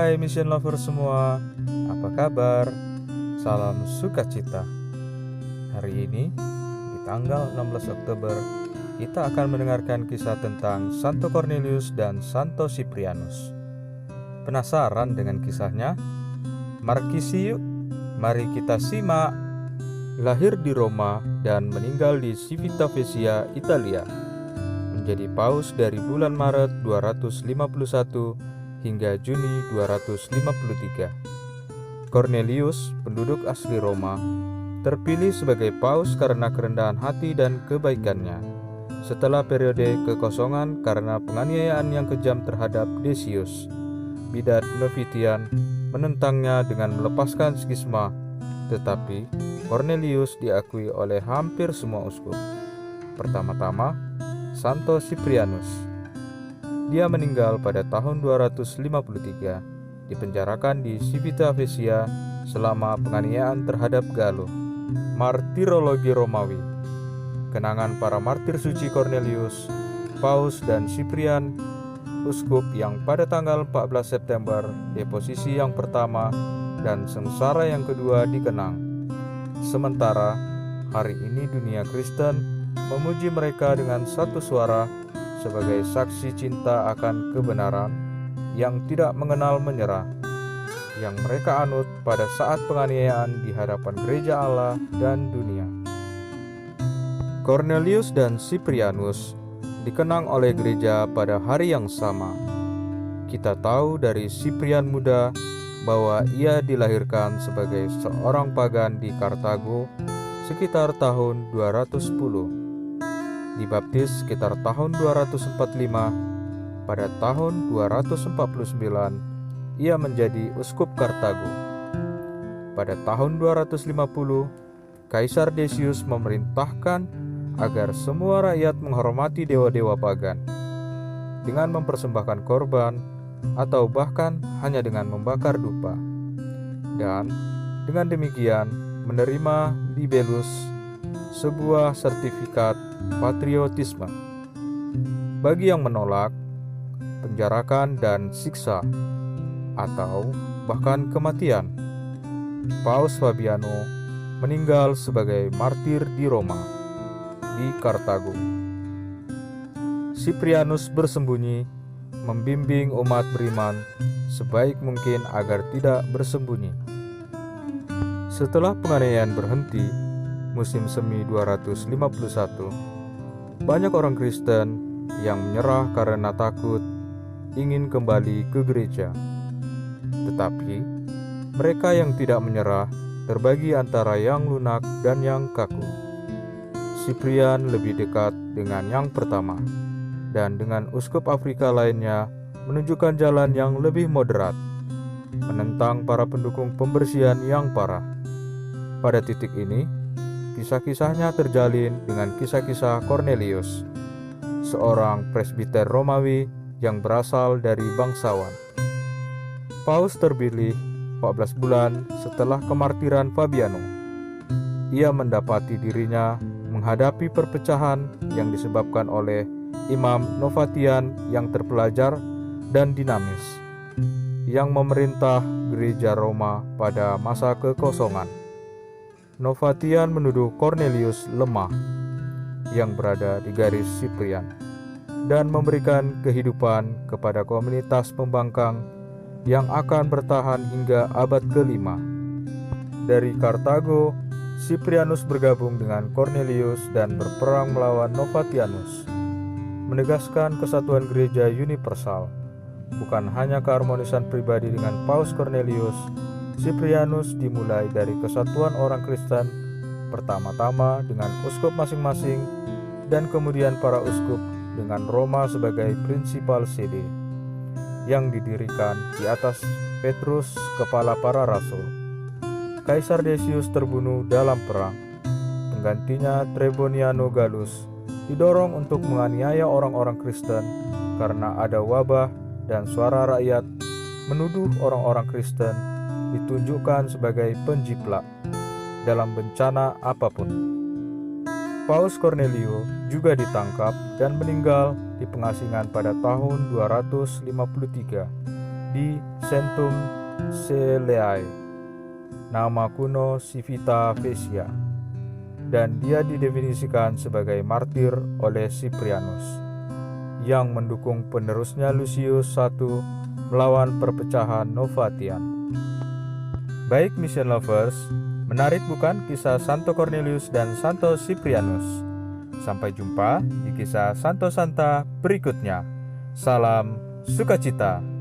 Hai mission lover semua, apa kabar? Salam sukacita. Hari ini, di tanggal 16 Oktober, kita akan mendengarkan kisah tentang Santo Cornelius dan Santo Cyprianus. Penasaran dengan kisahnya? Markisi yuk, mari kita simak. Lahir di Roma dan meninggal di Civitavecchia, Italia. Menjadi paus dari bulan Maret 251 hingga Juni 253. Cornelius, penduduk asli Roma, terpilih sebagai paus karena kerendahan hati dan kebaikannya. Setelah periode kekosongan karena penganiayaan yang kejam terhadap Decius, bidat Novitian menentangnya dengan melepaskan skisma, tetapi Cornelius diakui oleh hampir semua uskup. Pertama-tama, Santo Cyprianus. Dia meninggal pada tahun 253, dipenjarakan di Civitavecchia selama penganiayaan terhadap Galo. Martirologi Romawi. Kenangan para martir suci Cornelius, Paus dan Cyprian, uskup yang pada tanggal 14 September deposisi yang pertama dan sengsara yang kedua dikenang. Sementara hari ini dunia Kristen memuji mereka dengan satu suara sebagai saksi cinta akan kebenaran yang tidak mengenal menyerah, yang mereka anut pada saat penganiayaan di hadapan gereja Allah dan dunia. Cornelius dan Cyprianus dikenang oleh gereja pada hari yang sama. Kita tahu dari Cyprian muda bahwa ia dilahirkan sebagai seorang pagan di Kartago sekitar tahun 210. Dibaptis sekitar tahun 245, pada tahun 249 ia menjadi uskup Kartago. Pada tahun 250, Kaisar Decius memerintahkan agar semua rakyat menghormati dewa-dewa pagan dengan mempersembahkan korban atau bahkan hanya dengan membakar dupa. Dan dengan demikian menerima libellus, sebuah sertifikat patriotisme. Bagi yang menolak, penjarakan dan siksa, atau bahkan kematian. Paus Fabiano meninggal sebagai martir di Roma, di Kartago. Cyprianus bersembunyi, membimbing umat beriman sebaik mungkin agar tidak bersembunyi. Setelah penganiayaan berhenti, musim semi 251, banyak orang Kristen yang menyerah karena takut ingin kembali ke gereja. Tetapi mereka yang tidak menyerah terbagi antara yang lunak dan yang kaku. Cyprian lebih dekat dengan yang pertama, dan dengan uskup Afrika lainnya menunjukkan jalan yang lebih moderat, menentang para pendukung pembersihan yang parah. Pada titik ini, kisah-kisahnya terjalin dengan kisah-kisah Cornelius, seorang presbiter Romawi yang berasal dari bangsawan. Paus terpilih 14 bulan setelah kemartiran Fabiano. Ia mendapati dirinya menghadapi perpecahan yang disebabkan oleh Imam Novatian yang terpelajar dan dinamis, yang memerintah gereja Roma pada masa kekosongan. Novatian menuduh Cornelius lemah yang berada di garis Cyprian dan memberikan kehidupan kepada komunitas pembangkang yang akan bertahan hingga abad ke-5. Dari Kartago, Cyprianus bergabung dengan Cornelius dan berperang melawan Novatianus, menegaskan kesatuan gereja universal, bukan hanya keharmonisan pribadi dengan Paus Cornelius. Cyprianus dimulai dari kesatuan orang Kristen, pertama-tama dengan uskup masing-masing dan kemudian para uskup dengan Roma sebagai prinsipal sede, yang didirikan di atas Petrus, kepala para rasul. Kaisar Decius terbunuh dalam perang. Penggantinya Treboniano Gallus didorong untuk menganiaya orang-orang Kristen karena ada wabah, dan suara rakyat menuduh orang-orang Kristen ditunjukkan sebagai penjiplak dalam bencana apapun. Paus Cornelio juga ditangkap dan meninggal di pengasingan pada tahun 253 di Centum Celeae, nama kuno Civita Vesia, dan dia didefinisikan sebagai martir oleh Cyprianus yang mendukung penerusnya Lucius I melawan perpecahan Novatian. Baik mission lovers, menarik bukan kisah Santo Cornelius dan Santo Cyprianus? Sampai jumpa di kisah Santo Santa berikutnya. Salam sukacita.